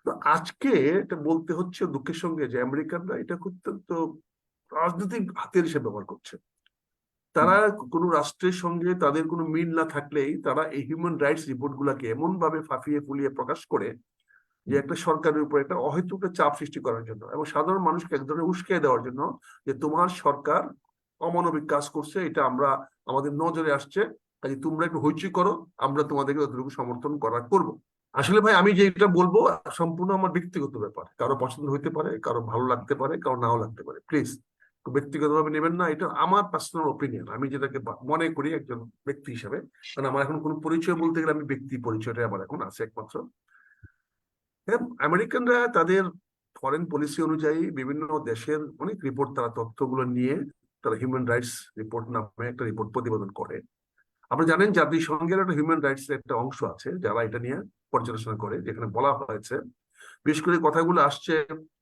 তো আজকে এটা বলতে হচ্ছে দুঃখের সঙ্গে যে আমেরিকানরা এটা অত্যন্ত রাজনৈতিক হাতিয়ার হিসেবে ব্যবহার করছে। তারা কোনো রাষ্ট্রের সঙ্গে তাদের কোনো মিল না থাকলেই তারা এই হিউম্যান রাইটস রিপোর্ট গুলাকে এমন ভাবে ফাঁপিয়ে ফুলিয়ে প্রকাশ করে যে একটা সরকারের উপর একটা অহেতুক চাপ সৃষ্টি করার জন্য এবং সাধারণ মানুষকে এক ধরনের উস্কে দেওয়ার জন্য যে তোমার সরকার অমানবিক কাজ করছে, এটা আমরা আমাদের নজরে আসছে, কাজে তোমরা একটু হইচই করো, আমরা তোমাদেরকে যতটুকু সমর্থন করার করব। আসলে ভাই আমি যেটা বলবো সম্পূর্ণ আমার ব্যক্তিগত ব্যাপার, কারো পছন্দ হইতে পারে, কারো ভালো লাগতে পারে, কারো নাও লাগতে পারে। প্লিজ ব্যক্তিগতভাবে নেবেন না, এটা আমার পার্সোনাল ওপিনিয়ন, আমি যেটাকে মনে করি একজন ব্যক্তি হিসেবে। কারণ আমার এখন কোনো পরিচয় বলতে গেলে আমি ব্যক্তি পরিচয়টা আমার এখন আছে একমাত্র। হ্যাঁ, আমেরিকানরা তাদের ফরেন পলিসি অনুযায়ী বিভিন্ন দেশের অনেক রিপোর্ট, তারা তথ্যগুলো নিয়ে তারা হিউম্যান রাইটস রিপোর্ট নামে একটা রিপোর্ট প্রতিবেদন করে। আপনি জানেন জাতিসংঘের একটা হিউম্যান রাইটস এর একটা অংশ আছে যারা এটা নিয়ে পর্যালোচনা করে, যেখানে বলা হয়েছে বিশেষ করে কথাগুলো আসছে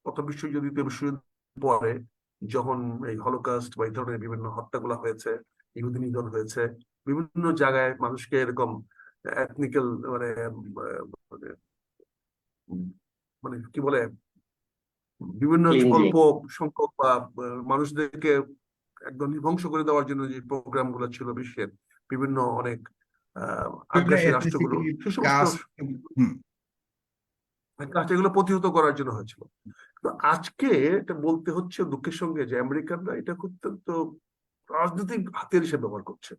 প্রথম বিশ্বযুদ্ধ, দ্বিতীয় বিশ্বযুদ্ধ পরে, যখন এই হলোকাস্ট বা এই ধরনের বিভিন্ন হত্যাগুলো হয়েছে, ইহুদি নিধন হয়েছে, বিভিন্ন জায়গায় মানুষকে এরকম এথনিক্যাল মানে মানে মানে কি বলে বিভিন্ন ক্লিনজিং। অল্প সংখ্যক বা মানুষদেরকে একদম ধ্বংস করে দেওয়ার জন্য যে প্রোগ্রাম গুলো ছিল বিশ্বের বিভিন্ন অনেক আগ্রাসী রাষ্ট্রগুলো, এথনিসিটি সে সমস্ত কাস্ট। হুম। কাজটা এগুলো প্রতিহত করার জন্য হয়েছিল। তো আজকে এটা বলতে হচ্ছে দুঃখের সঙ্গে যে আমেরিকানরা এটা অত্যন্ত রাজনৈতিক হাতিয়ার হিসেবে ব্যবহার করছে।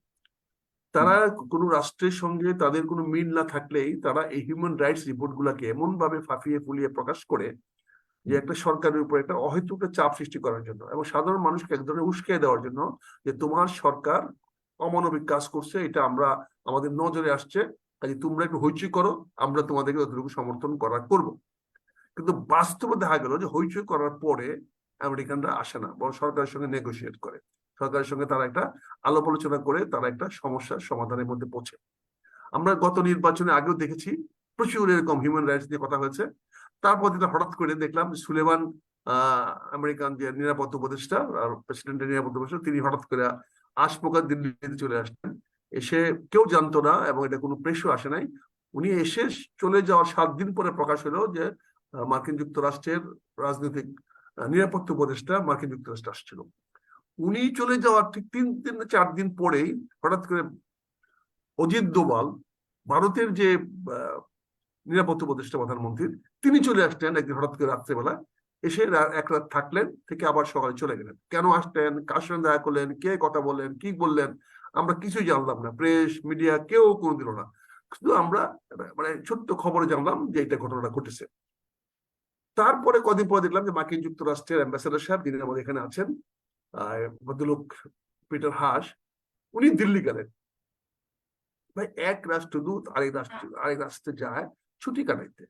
তারা কোনো রাষ্ট্রের সঙ্গে তাদের কোনো মিল না থাকলেই তারা এই হিউম্যান রাইটস রিপোর্ট গুলাকে এমন ভাবে ফাঁপিয়ে ফুলিয়ে প্রকাশ করে যে একটা সরকারের উপর একটা অহেতুক চাপ সৃষ্টি করার জন্য এবং সাধারণ মানুষকে এক ধরনের উস্কে দেওয়ার জন্য যে তোমার সরকার অমানবিক কাজ করছে, এটা আমরা আমাদের নজরে আসছে, কাজে তোমরা একটু হইচই করো, আমরা তোমাদেরকে যতটুকু সমর্থন করার করব। কিন্তু বাস্তবে দেখা গেল যে হইচই করার পরে আমেরিকানরা আসে না, বরং সরকারের সঙ্গে নেগোসিয়েট করে, সরকারের সঙ্গে তারা একটা আলাপ আলোচনা করে তারা একটা সমস্যার সমাধানের মধ্যে পৌঁছে। আমরা গত নির্বাচনে আগেও দেখেছি প্রচুর এরকম হিউম্যান রাইটস নিয়ে কথা হয়েছে। তারপর যেটা হঠাৎ করে দেখলাম সুলেমান আমেরিকান যে নিরাপত্তা উপদেষ্টা আর প্রেসিডেন্টের নিরাপত্তা উপদেষ্টা, তিনি হঠাৎ করে আশপোকা দিল্লিতে চলে আসলেন। এসে কেউ জানতো না এবং এটা কোনো প্রেসও আসে নাই। উনি এসে চলে যাওয়ার 7 দিন পরে প্রকাশ হলো যে মার্কিন যুক্তরাষ্ট্রের রাজনৈতিক নিরাপত্তা উপদেষ্টা মার্কিন যুক্তরাষ্ট্রে আসছিল। উনি চলে যাওয়ার ঠিক 3-4 দিন পরেই হঠাৎ করে অজিত দোভাল, ভারতের যে নিরাপত্তা উপদেষ্টা প্রধানমন্ত্রীর, তিনি চলে আসলেন একদিন হঠাৎ করে রাত্রেবেলা, এসে এক রাত থাকলেন, থেকে আবার সকালে চলে গেলেন। কেন আসলেন, কার সঙ্গে দেখা করলেন, কে কথা বললেন, কি বললেন, আমরা কিছুই জানলাম না, প্রেস মিডিয়া কেউ কোনো দিল না। শুধু আমরা মানে ছোট্ট খবরে জানলাম যে এটা ঘটনাটা ঘটেছে। তারপরে কদিন পরে দেখলাম যে মার্কিন যুক্তরাষ্ট্রের অ্যাম্বাসেডার সাহেব, যিনি আমাদের এখানে আছেন, ভদ্রলোক পিটার হাস, উনি দিল্লি গেলেন। ভাই, এক রাষ্ট্রদূত আরেক রাষ্ট্রে যায় ছুটি কাটাইতে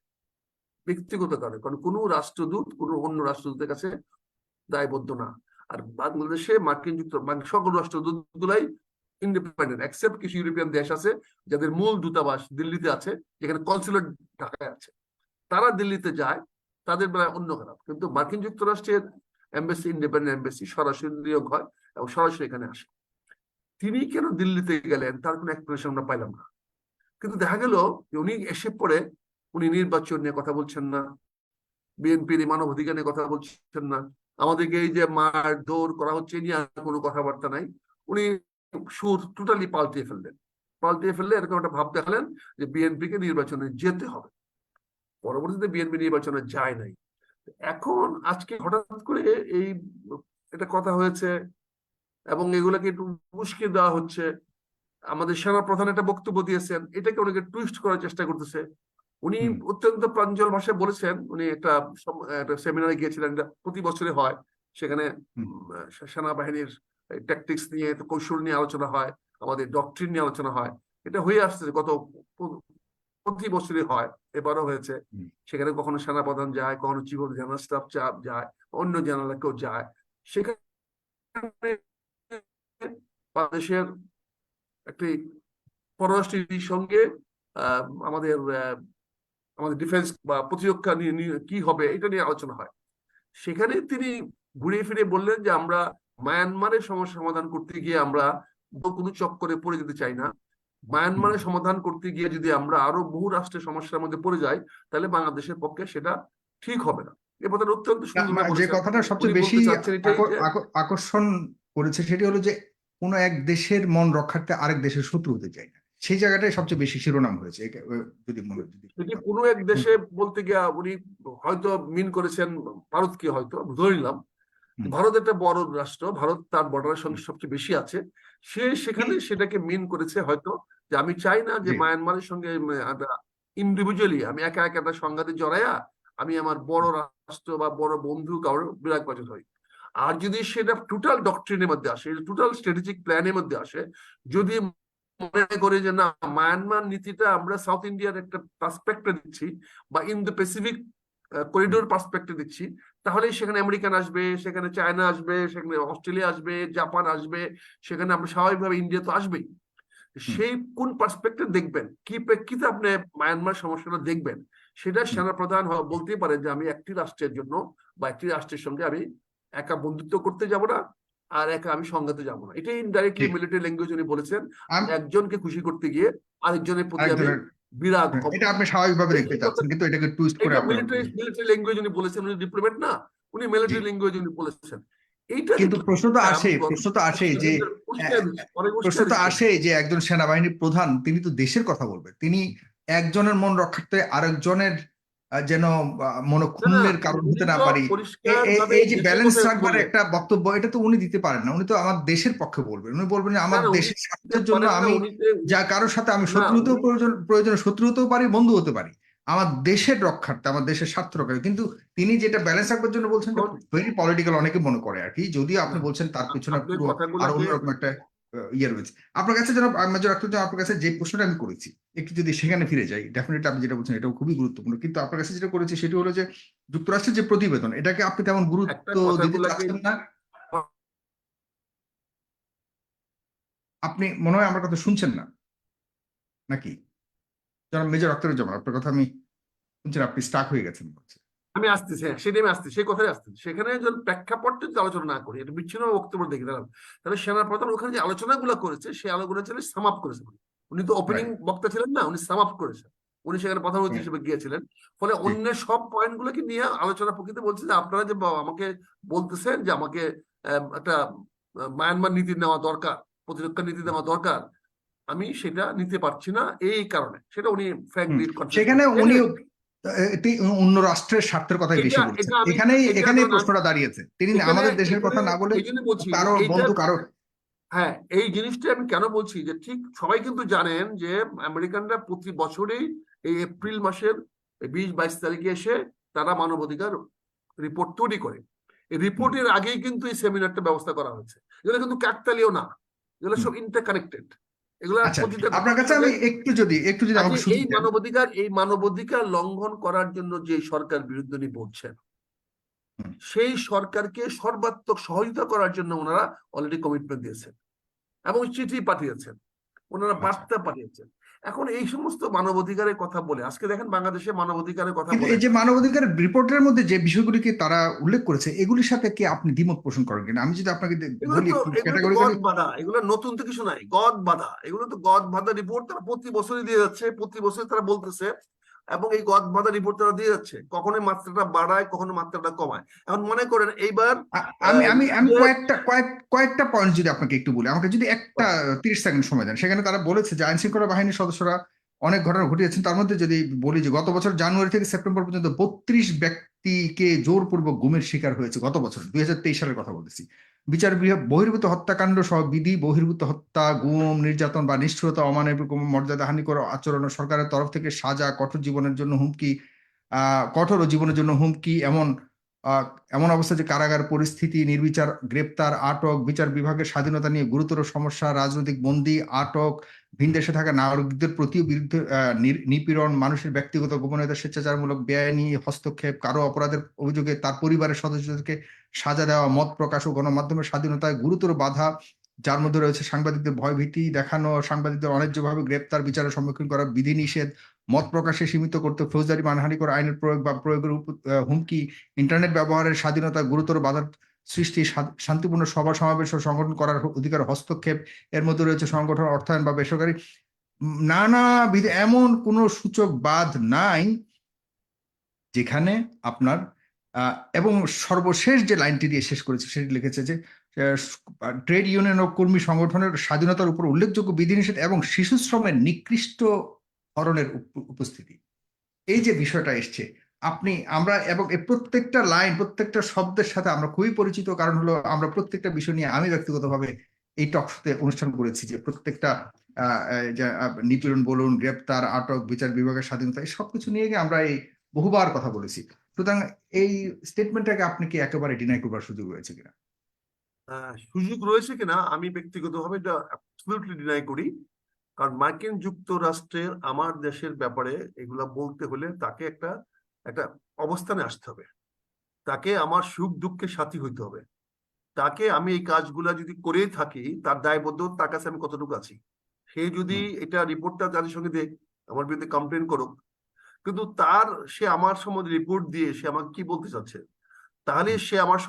ব্যক্তিগত কারণে, কারণ কোনো রাষ্ট্রদূত কোনো অন্য রাষ্ট্রদূতের কাছে দায়বদ্ধ না। আর বাংলাদেশে মার্কিন সকল রাষ্ট্রদূত গুলাই ইন্ডিপেন্ডেন্ট, এক্সেপ্ট কিছু ইউরোপিয়ান দেশ আছে যাদের মূল দূতাবাস দিল্লিতে আছে, যেখানে কনসুলেট ঢাকায় আছে, তারা দিল্লিতে যায়, তাদের বেলায় অন্য খারাপ। কিন্তু মার্কিন যুক্তরাষ্ট্রের এমবাসি ইন্ডিপেন্ডেন্ট এমবাসি, সরাসরি নিয়োগ হয় এবং সরাসরি এখানে আসে। তিনি কেন দিল্লিতে গেলেন তার কোনো এক্সপ্লেনেশন আমরা পাইলাম না। কিন্তু দেখা গেল যে উনি এসে পরে উনি নির্বাচন নিয়ে কথা বলছেন না, বিএনপির মানবাধিকার নিয়ে কথা বলছেন না, আমাদেরকে এই যে মার দৌড় করা হচ্ছে নিয়ে কোনো কথাবার্তা নাই। উনি সুর টোটালি পাল্টিয়ে ফেললে এরকম একটা ভাব দেখালেন যে বিএনপি কে নির্বাচনে যেতে হবে। পরবর্তীতে বিএনপি নির্বাচনে যায় নাই। এখন আজকে হঠাৎ করে এই এটা কথা হয়েছে এবং এগুলাকে একটু উস্কে দেওয়া হচ্ছে। আমাদের সেনা প্রধান একটা বক্তব্য দিয়েছেন, এটাকে অনেকে টুইস্ট করার চেষ্টা করতেছে। উনি অত্যন্ত প্রাঞ্জল ভাষায় বলেছেন, উনি একটা সেমিনারে গিয়েছিলেন, প্রতি বছরে হয়, সেখানে সেনাবাহিনীর ট্যাকটিক্স নিয়ে কৌশল নিয়ে আলোচনা হয়, আমাদের ডক্ট্রিন নিয়ে আলোচনা হয়। এটা হয়ে আসছে গত প্রতি বছরই হয়, এবারও হয়েছে। সেখানে কখনো সেনাপ্রধান যায়, কখনো চিফ অফ জেনারেল স্টাফ যায়, অন্য জেনারেল কেউ যায়। সেখানে বাংলাদেশের একটি পররাষ্ট্রের সঙ্গে আমাদের আমাদের ডিফেন্স বা প্রতিরক্ষা নিয়ে কি হবে এটা নিয়ে আলোচনা হয়। সেখানে তিনি ঘুরে ফিরে বললেন যে আমরা মায়ানমারের সমস্যা সমাধান করতে গিয়ে আমরা কোনো চক্করে পড়ে যেতে চাই না, মায়ানমারের সমাধান করতে গিয়ে যদি আমরা আরো বহু রাষ্ট্রের সমস্যার মধ্যে পড়ে যাই, তাহলে বাংলাদেশের পক্ষে সেটা ঠিক হবে না। এ কথাটা অত্যন্ত সুন্দর যে বলেছেন। কথাটা উনি সবচেয়ে বেশি বলতে চাচ্ছেন এটাই যে আকর্ষণ করেছে সেটি হলো যে কোনো এক দেশের মন রক্ষার্থে আরেক দেশের শত্রু হতে চায় না, সেই জায়গাটাই সবচেয়ে বেশি শিরোনাম হয়েছে। যদি মনে যদি এটি কোনো এক দেশে বলতে গিয়ে উনি হয়তো মিন করেছেন ভারতকে, হয়তো ধরে নিলাম। ভারত একটা বড় রাষ্ট্র, ভারত তার বর্ডারের সঙ্গে সবচেয়ে বেশি আছে, সে সেখানে সেটাকে মিন করেছে হয়তো, যে আমি চাই না যে জি মায়ানমারের সঙ্গে ইন্ডিভিজুয়ালি আমি একা একা একটা সংঘাতে জড়াইয়া আমি আমার বড় রাষ্ট্র বা বড় বন্ধু কারোর বিরাগ পাচন হই। আর যদি সেটা টোটাল ডক্ট্রিনের মধ্যে আসে, টোটাল স্ট্র্যাটেজিক প্ল্যানের মধ্যে আসে, যদি মনে করে যে না, মায়ানমার নীতিটা আমরা সাউথ ইন্ডিয়ার একটা পার্সপেক্টিভ দিচ্ছি বা ইন্দো প্যাসিফিক করিডোর পার্সপেক্টিভ দিচ্ছি, তাহলে সেখানে আমেরিকান আসবে, সেখানে চায়না আসবে, সেখানে অস্ট্রেলিয়া আসবে, জাপান আসবে, সেখানে আমরা স্বাভাবিকভাবে ইন্ডিয়া তো আসবেই। সেই কোন পার্সপেক্টিভ দেখবেন, কি প্রেক্ষিতে আপনি মায়ানমার সমস্যাটা দেখবেন, সেটা সেনাপ্রধান বলতেই পারেন যে আমি একটি রাষ্ট্রের জন্য বা একটি রাষ্ট্রের সঙ্গে আমি একা বন্ধুত্ব করতে যাব না, আর একা আমি সংঘাতে যাব না। এটাই ইনডাইরেক্টলি ঠিক। মিলিটারি ল্যাঙ্গুয়েজ উনি বলেছেন। আমি একজনকে খুশি করতে গিয়ে আরেকজনের প্রতি আমি আরেকজনের বিরাগ হব। এটা আপনি স্বাভাবিকভাবে এই দেখতে এই কথা, চাচ্ছেন, কিন্তু এটাকে টুইস্ট করে এটা আপনি মিলিটারি মিলিটারি ল্যাঙ্গুয়েজ উনি বলেছেন, উনি ডিপ্লোম্যাট না, উনি জি। মিলিটারি ল্যাঙ্গুয়েজ উনি বলেছেন। এইটা যে কিন্তু কি, প্রশ্ন তো আসে, আমি প্রশ্ন তো আসে যে পরিষ্কার দিচ্ছি, অনেক প্রশ্ন পরিষ্কার তো দিচ্ছি। আসে যে একজন সেনাবাহিনী প্রধান তিনি তো দেশের কথা বলবেন, তিনি একজনের মন রক্ষার্থে আরেকজনের যেন না না, মনক্ষুণ্ণের কারণ উনি হতে না তো পারি, পরিষ্কার ভাবে এই যে দেশের ব্যালেন্স কথাই রাখবার বললেন। একটা বক্তব্য, এটা তো উনি দিতে পারেন না। উনি তো আমার দেশের পক্ষে বলবেন, উনি বলবেন যে না আমার না, উনি দেশের দিতে স্বার্থের জন্য পারেন না, আমি উনি যা কারোর সাথে আমি না শত্রু হতেও উনি প্রয়োজনে শত্রু হতেও পারি, বন্ধু হতে পারি, আমার দেশের রক্ষার্থে, আমার দেশের স্বার্থ রক্ষার্থে। কিন্তু তিনি যেটা ব্যালেন্স রাখবার জন্য বলছেন, ভেরি পলিটিক্যাল অনেকে মনে করে আর কি, যদিও আপনি না, বলছেন তার পিছনে আপনার পুরো আর কথাগুলোকে অন্যরকম একটা ইয়ে রয়েছে। আপনার কাছে যেন মেজর আখতার, আপনার কাছে যে প্রশ্নটা আমি করেছি একটু যদি সেখানে ফিরে যাই, ডেফিনেটলি আপনি যেটা বলছেন এটাও খুবই গুরুত্বপূর্ণ, কিন্তু আপনার কাছে যেটা করেছি সেটি হলো যে যুক্তরাষ্ট্রের যে প্রতিবেদন, এটাকে আপনি তেমন একটা গুরুত্ব দিতে কথাগুলোকে চাচ্ছেন না। আপনি মনে হয় আমার কথা শুনছেন না নাকি? যেন মেজর আখতারুজ্জামান, আপনার কথা আমি শুনছেন, আপনি স্টাক হয়ে গেছেন বলছে। আমি আসতেছি, হ্যাঁ সেটাই আমি আসতেছি, সেই কথাই আসতেছি। সেখানে যখন প্রেক্ষাপটটা যদি আলোচনা না করি, এটা বিচ্ছিন্ন বক্তব্য দেখি দাঁড়ান, তাহলে সেনাপ্রধান ওখানে যে আলোচনাগুলো করেছে সেই আলোচনা ছিল সাম আপ করেছে। উনি তো ওপেনিং রাইট। বক্তা ছিলেন না, উনি সাম আপ করেছেন। উনি সেখানে প্রধানমন্ত্রী হিসেবে গিয়েছিলেন, ফলে জি অন্য সব পয়েন্ট গুলোকে নিয়ে আলোচনা প্রকৃতি বলছে যে আপনারা যে আমাকে বলতেছেন যে আমাকে একটা মায়ানমার নীতি নেওয়া দরকার, প্রতিরক্ষা নীতি নেওয়া দরকার, আমি সেটা নিতে পারছি না এই কারণে, সেটা উনি ফ্র্যাঙ্কলি কনফিউজ সেখানে করছেন। উনি অন্য রাষ্ট্রের স্বার্থের কথাই এটা বেশি বলছেন, এটা আমি এখানেই এটা এখানেই ধরুন প্রশ্নটা দাঁড়িয়েছে, তিনি এখানে আমাদের দেশের এখানে কথা না বলে এই জন্য বলছি যে কারো এইটা, বন্ধু কারো। হ্যাঁ এই জিনিসটা আমি কেন বলছি যে ঠিক সবাই কিন্তু জানেন যে আমেরিকানরা প্রতি বছরেই এই এপ্রিল মাসের 20-22 তারিখে এসে তারা মানবাধিকার রিপোর্ট তৈরি করে। এই রিপোর্টের আগেই কিন্তু এই সেমিনারটা ব্যবস্থা করা হয়েছে। এগুলো কিন্তু কাকতালীয় না, এগুলো সব ইন্টারকানেক্টেড, এগুলা আচ্ছা, প্রতিটা আপনার কাছে ঘটনার আমি সাথে। একটু যদি কাজে আমাকে সুযোগ এই দেন। মানবাধিকার, এই মানবাধিকার লঙ্ঘন করার জন্য যে সরকার বিরুদ্ধে উনি বলছেন, হুম, সেই সরকারকে সর্বাত্মক সহযোগিতা করার জন্য ওনারা অলরেডি কমিটমেন্ট দিয়েছেন এবং চিঠি পাঠিয়েছেন, ওনারা আচ্ছা, বার্তা পাঠিয়েছেন। এখন এই সমস্ত মানবাধিকারের কথা বলে, আজকে দেখেন বাংলাদেশে মানবাধিকারের কথা কিন্তু বলে, এই যে মানবাধিকার রিপোর্টের মধ্যে যে বিষয়গুলিকে তারা উল্লেখ করেছে, এগুলির সাথে কি আপনি দ্বিমত পোষণ করেন কিনা? আমি যদি আপনাকে এগুলো বলি তো একটু এগুলো তো ক্যাটাগরিক্যালি। গদ বাঁধা, এগুলো নতুন তো কিছু নাই, গদ বাঁধা, এগুলো তো গদ বাঁধা রিপোর্ট তারা প্রতি বছরই দিয়ে যাচ্ছে, প্রতি বছর তারা বলতেছে, এবং এই গদ বাঁধা রিপোর্ট তারা দিয়ে যাচ্ছে, কখনো মাত্রাটা বাড়ায় কখনো মাত্রাটা কমায়। এখন মনে করেন এইবার আমি আমি আমি যে কয়েকটা পয়েন্ট যদি আপনাকে একটু বলি, আমাকে যদি একটা 30 সেকেন্ড সময় দেন। সেখানে তারা বলেছে যে আইন শৃঙ্খলা বাহিনীর সদস্যরা অনেক ঘটনা ঘটিয়েছেন, তার মধ্যে যদি বলি যে গত বছর জানুয়ারি থেকে সেপ্টেম্বর পর্যন্ত 32 ব্যক্তিকে জোরপূর্বক গুমের শিকার হয়েছে। গত বছর 2023 সালের কথা বলতেছি। বিচার বহির্ভূত হত্যাকাণ্ড সহ বিধি বহির্ভূত হত্যা, গুম, নির্যাতন বা নিষ্ঠুরতা, অমানবিক মর্যাদাহানিকর আচরণ, সরকারের তরফ থেকে সাজা, কঠোর জীবনের জন্য হুমকি, কঠোর ও জীবনের জন্য হুমকি, আহ, এমন অবস্থা যে কারাগার পরিস্থিতি, নির্বিচার গ্রেপ্তার, আটক, বিচার বিভাগের স্বাধীনতা নিয়ে গুরুতর সমস্যা, রাজনৈতিক বন্দী, আটক, ভিনদেশে থাকা নাগরিকদের প্রতিও বিরুদ্ধে নিপীড়ন, মানুষের ব্যক্তিগত গোপনীয়তা, স্বেচ্ছাচারমূলক বেআইনি হস্তক্ষেপ, কারো অপরাধের অভিযোগে তার পরিবারের সদস্যদেরকে সাজা দেওয়া, মত প্রকাশ ও গণমাধ্যমের স্বাধীনতায় গুরুতর বাধা, যার মধ্যে রয়েছে সাংবাদিকদের ভয়ভীতি দেখানো, সাংবাদিকদের অন্যায্যভাবে গ্রেপ্তার, বিচারের সম্মুখীন করা, বিধিনিষেধ, মত প্রকাশে সীমিত করতে ফৌজদারি মানহানিকর আইনের প্রয়োগ বা প্রয়োগের হুমকি, ইন্টারনেট ব্যবহারের স্বাধীনতা গুরুতর বাধার সৃষ্টি, শান্তিপূর্ণ সভা সমাবেশ ও সংগঠন করার অধিকার হস্তক্ষেপ, এর মধ্যে রয়েছে সংগঠন অর্থায়ন বা বেসরকারি নানাবিধ এমন কোনো সূচক বাদ নাই যেখানে আপনার এবং সর্বশেষ যে লাইনটি দিয়ে শেষ করেছে সেটি লিখেছে যে ট্রেড ইউনিয়ন ও কর্মী সংগঠনের স্বাধীনতার উপর উল্লেখযোগ্য বিধিনিষেধ এবং শিশু শ্রমের নিকৃষ্ট ধরনের উপস্থিতি। এই যে বিষয়টা এসছে, আমরা এবং এই প্রত্যেকটা লাইন, প্রত্যেকটা শব্দের সাথে আমরা খুবই পরিচিত, কারণ হলো আমরা প্রত্যেকটা বিষয় নিয়ে আমি ব্যক্তিগতভাবে এই টকশোতে অনুষ্ঠান করেছি, যে প্রত্যেকটা নিপীড়ন বলুন, গ্রেপ্তার, আটক, বিচার বিভাগের স্বাধীনতা, এই সবকিছু নিয়ে গিয়ে আমরা এই বহুবার কথা বলেছি। সুতরাং এই স্টেটমেন্টটাকে আপনি কি একেবারে ডিনাই করবার সুযোগ রয়েছে কিনা? সুযোগ রয়েছে কিনা আমি ব্যক্তিগতভাবে এটা অ্যাবসলিউটলি ডিনাই করি। কারণ মার্কিন যুক্তরাষ্ট্রের আমার দেশের ব্যাপারে এগুলা বলতে হলে তাকে একটা একটা অবস্থানে আসতে হবে, তাকে আমার সুখ দুঃখের সাথী হইতে হবে, তাকে আমি এই কাজগুলা যদি করেই থাকি তার দায়বদ্ধ তার কাছে আমি কতটুকু আছি। সে যদি এটা রিপোর্টটা তাদের সঙ্গে দেখ, আমার বিরুদ্ধে কমপ্লেন করুক, কিন্তু সে আমার সম্বন্ধে রিপোর্ট দিয়ে সে আমাকে কি বলতে চাচ্ছে, তাহলে সে আমার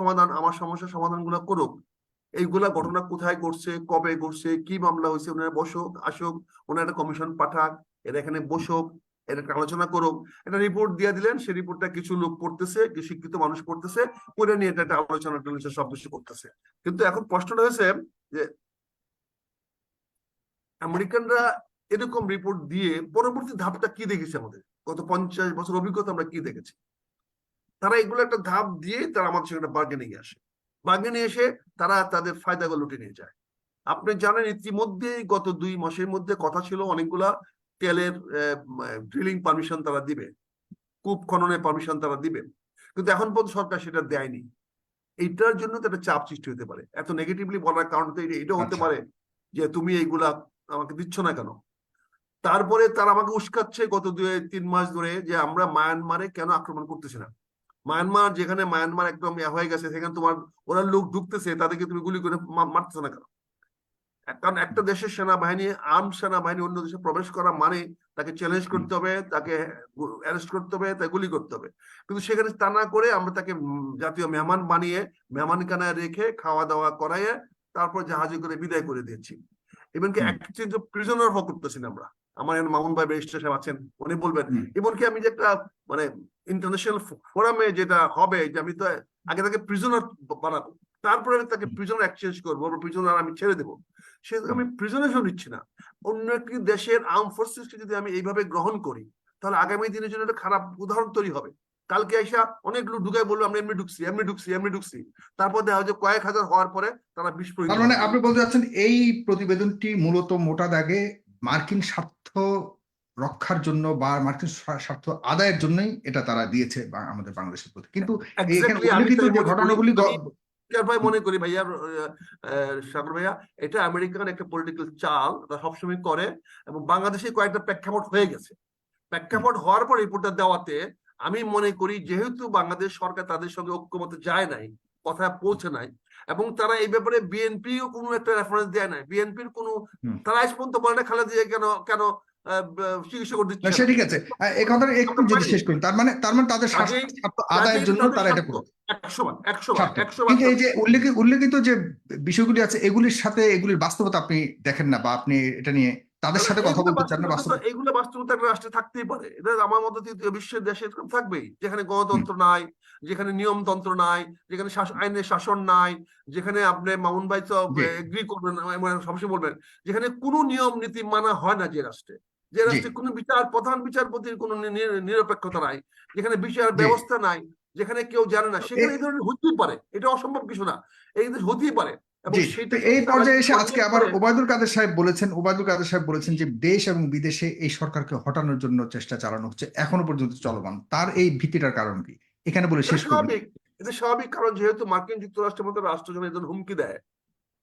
সমস্যার সমাধানগুলো করুক। এইগুলা ঘটনা কোথায় ঘটছে, কবে ঘটছে, কি মামলা হয়েছে, ওনারা বসুক, আসুক, ওনারা একটা কমিশন পাঠাক, এরা এখানে বসুক, এর একটা আলোচনা করুক, একটা রিপোর্ট দিয়ে দিলেন, সেই রিপোর্টটা কিছু লোক পড়তেছে, কিছু শিক্ষিত মানুষ পড়তেছে, পড়ে নিয়ে এটা একটা আলোচনা সব কিছু করতেছে। কিন্তু এখন প্রশ্নটা হয়েছে যে আমেরিকানরা এরকম রিপোর্ট দিয়ে পরবর্তী ধাপটা কি দেখেছে, আমাদের গত 50 বছর অভিজ্ঞতা আমরা কি দেখেছি, তারা এগুলো একটা ধাপ দিয়ে তারা আমাদের সঙ্গে একটা বার্গেনিং এসে, বার্গেনিং এসে তারা তাদের ফায়দাগুলো লুটে নিয়ে যায়। আপনি জানেন ইতিমধ্যে গত 2 মাসের মধ্যে কথা ছিল অনেকগুলা তেলের ড্রিলিং পারমিশন তারা দিবে, কূপ খননের পারমিশন তারা দিবে, কিন্তু এখন পর্যন্ত সরকার সেটা দেয়নি। এইটার জন্য তো একটা চাপ সৃষ্টি হতে পারে, এত নেগেটিভলি বলার কারণ তো এটাও হতে পারে যে তুমি এইগুলা আমাকে দিচ্ছ না কেন। তারপরে তারা আমাকে উস্কাচ্ছে গত 2-3 মাস ধরে যে আমরা মায়ানমারে কেন আক্রমণ করতেছি না। মায়ানমার, যেখানে মায়ানমার একদম হয়ে গেছে, সেখানে তোমার ওরা লোক ঢুকতেছে, তাদেরকে তুমি গুলি করে মারতেছে না কেন? কারণ একটা দেশের সেনাবাহিনী, আর্ম সেনাবাহিনী অন্য দেশে প্রবেশ করা মানে তাকে চ্যালেঞ্জ করতে হবে, তাকে অ্যারেস্ট করতে হবে, তাকে গুলি করতে হবে। কিন্তু সেখানে তা না করে আমরা তাকে জাতীয় মেহমান বানিয়ে, মেহমানখানায় রেখে, খাওয়া দাওয়া করাইয়ে তারপর জাহাজে করে বিদায় করে দিয়েছি। এমনকি এক্সচেঞ্জ অফ প্রিজনার হওয়া করতেছি না আমরা। আমার মামুন ভাই ব্যারিস্টার সাহেব আছেন, উনি বলবেন। এমনকি আমি যে একটা মানে ইন্টারন্যাশনাল ফোরামে যেটা হবে, যে আমি তো আগে তাকে প্রিজনার বানাবো, তারপরে আমি তাকে প্রিজনার এক্সচেঞ্জ করবো, প্রিজনার আমি ছেড়ে দেবো, সে আমি প্রিজনার নিচ্ছি না। অন্য একটি দেশের আর্ম ফোর্সেসকে যদি আমি এইভাবে গ্রহণ করি, তাহলে আগামী দিনের জন্য একটা খারাপ উদাহরণ তৈরি হবে। কালকে আইসা অনেক লোক ঢুকায় বললো আমরা এমনি ঢুকছি, তারপর দেখা যায় কয়েক হাজার হওয়ার পরে তারা বিস্ফোরিত। তার মানে আপনি বলতে চাচ্ছেন এই প্রতিবেদনটি মূলত মোটা দাগে মার্কিন স্বার্থ রক্ষার জন্য বা মার্কিন স্বার্থ আদায়ের জন্যই এটা তারা দিয়েছে আমাদের বাংলাদেশের প্রতি। কিন্তু এখানে উল্লেখিত যে ঘটনাগুলি ভাই মনে করি ভাইয়া, সাগর ভাইয়া, এটা আমেরিকান একটা পলিটিক্যাল চাল, সবসময় করে, এবং বাংলাদেশে কয়েকটা প্রেক্ষাপট হয়ে গেছে। প্রেক্ষাপট হওয়ার পর রিপোর্টটা দেওয়াতে আমি মনে করি যেহেতু বাংলাদেশ সরকার তাদের সঙ্গে ঐক্যমতে যায় নাই, কথা পৌঁছে নাই, এবং তারা এই ব্যাপারে বিএনপিও কোনো একটা রেফারেন্স দেয় নাই, বিএনপির কোনো, তারা আজ পর্যন্ত বলে না খালেদা জিয়া কেন কেন চিকিৎসা করে দিচ্ছে। ঠিক আছে, এই কথাটা একটু যদি শেষ করি, তার মানে তাদের স্বার্থ আদায়ের জন্য তারা এটা করবে 100%। কিন্তু এই যে উল্লেখিত যে বিষয়গুলি আছে, এগুলির সাথে এগুলির বাস্তবতা আপনি দেখেন না, বা আপনি এটা নিয়ে তাদের সাথে কথা বলতে চান না। এইগুলো বাস্তবতা একটা রাষ্ট্রে থাকতেই পারে, এটা আমার মতো তৃতীয় বিশ্বের দেশে থাকবেই, যেখানে গণতন্ত্র নাই, যেখানে নিয়মতন্ত্র নাই, যেখানে আইনের শাসন নাই, যেখানে আপনি মামুন ভাই তো এগ্রি করবেন, সবসময় বলবেন, যেখানে কোনো নিয়ম নীতি মানা হয় না, যে রাষ্ট্রে কোনো প্রধান বিচারপতির কোনো নিরপেক্ষতা নাই, যেখানে বিচার ব্যবস্থা নাই, যেখানে কেউ জানে না, সেখানে এই ধরনের হতেই পারে, এটা অসম্ভব কিছু না, এই হতেই পারে। এই পর্যায়ে এসে আজকে আবার ওবায়দুল কাদের সাহেব বলেছেন যে দেশ এবং বিদেশে এই সরকারকে হটানোর জন্য চেষ্টা চালানো হচ্ছে, এখনো পর্যন্ত চলমান। তার এই ভীতিটার কারণ কি এখানে বলে শেষ করবেন? এটা স্বাভাবিক, কারণ যেহেতু মার্কিন যুক্তরাষ্ট্রের মতো রাষ্ট্র যখন এদের হুমকি দেয়,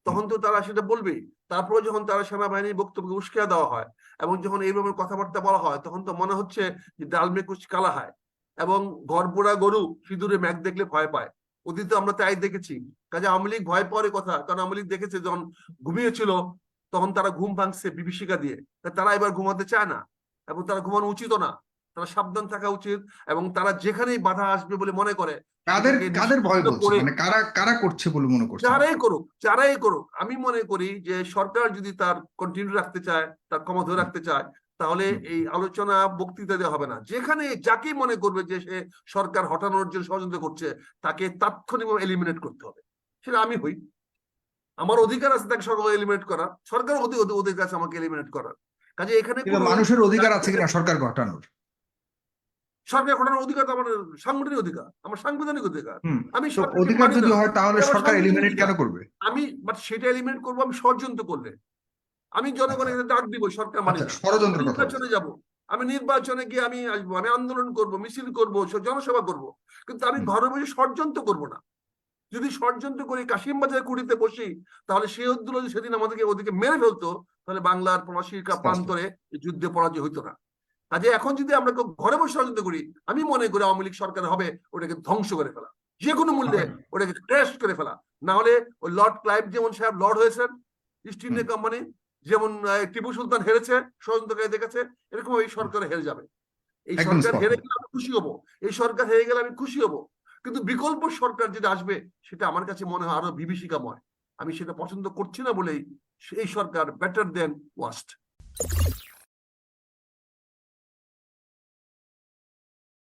তখন তো তারা সেটা বলবেই। তারপরে যখন তারা সেনাবাহিনীর বক্তব্যকে উস্কে দেওয়া হয়, এবং যখন এইভাবে কথাবার্তা বলা হয়, তখন তো মনে হচ্ছে যে ডাল মে কুছ কালা হয়, এবং ঘরপোড়া গরু সিঁদুরে মেঘ দেখলে ভয় পায়। অতীতে আমরা তাই দেখেছি। কাজে আওয়ামী লীগ ভয় পাওয়ার কথা, কারণ আওয়ামী লীগ দেখেছে যখন ঘুমিয়েছিল তখন তারা ঘুম ভাঙছে বিভীষিকা দিয়ে, তারা এবার ঘুমাতে চায় না, এবং তারা ঘুমানো উচিত না। তারা সাবধান থাকা উচিত, এবং তারা যেখানেই বাধা আসবে বলে মনে করে কাদের সেটাকে কাদের ভয় নিশ্চিহ্ন বলছে, করে, মানে কারা কারা করছে বলে মনে করছেন? যারাই করুক, আমি মনে করি যে সরকার যদি তার কন্টিনিউ রাখতে চায়, তার ক্ষমতা ধরে রাখতে চায়, তাহলে হুম, এই আলোচনা বক্তৃতা দেওয়া হবে না। যেখানে যাকেই মনে করবে যে সে সরকার হটানোর জন্য ষড়যন্ত্র করছে, তাকে তাৎক্ষণিকভাবে এলিমিনেট করতে হবে। সেটা আমি হই, আমার অধিকার আছে তাকে সরকার এলিমিনেট করার, সরকার অধিকার আছে আমাকে এলিমিনেট করার। কাজে এখানে কিন্তু কোনো মানুষের অধিকার আছে কিনা সরকার ঘটানোর? সরকার ঘটানোর অধিকার তো আমার সাংগঠনিক অধিকার, আমার সাংবিধানিক অধিকার। হুম। আমি তো সরকারকে অধিকার মানি যদি না, হয় তাহলে এটা আমার সরকার সাংবিধানিক এলিমিনেট কেন অধিকার। করবে? আমি বাট সেটা এলিমিনেট করবো আমি ষড়যন্ত্র করলে। আমি আচ্ছা, জনগণের ডাক দিব, সরকার মানি আচ্ছা, না। আমি ষড়যন্ত্রের কথা নির্বাচনে বলছেন। যাব, আমি নির্বাচনে গিয়ে আমি আসবো, আমি আন্দোলন করব, মিছিল করব, জনসভা করব, কিন্তু আমি হুম, ঘরে বসে ষড়যন্ত্র করব না। যদি ষড়যন্ত্র করি কাশিমবাজার কুড়িতে বসি, তাহলে সেই উদ্যোগ যদি সেদিন আমাদেরকে ওদিকে মেরে ফেলতো, তাহলে বাংলার প্রবাসীরা স্পষ্ট। প্রান্তরে যুদ্ধে পরাজয় হইতো না। কাজে এখন যদি আমরা ঘরে বসে ষড়যন্ত্র করি, আমি মনে করি আওয়ামী লীগ সরকার হবে ওটাকে ধ্বংস করে ফেলা, যে কোনো মূল্যে হবে। ওটাকে ক্র্যাশ করে ফেলা। না হলে ওই লর্ড ক্লাইভ যেমন সাহেব লর্ড হয়েছেন, ইস্ট হুম, ইন্ডিয়া কোম্পানি যেমন টিপু সুলতান হেরেছে, ষড়যন্ত্রকারীদের কাছে, এরকম এই সরকার হেরে যাবে। এই একদম সরকার স্পষ্ট। হেরে গেলে আমি খুশি হব, এই সরকার হেরে গেলে আমি খুশি হব, কিন্তু বিকল্প সরকার যেটা আসবে সেটা আমার কাছে মনে হয় আরো বিভীষিকাময়। আমি সেটা পছন্দ করছি না বলেই এই সরকার বেটার দেন ওয়াস্ট।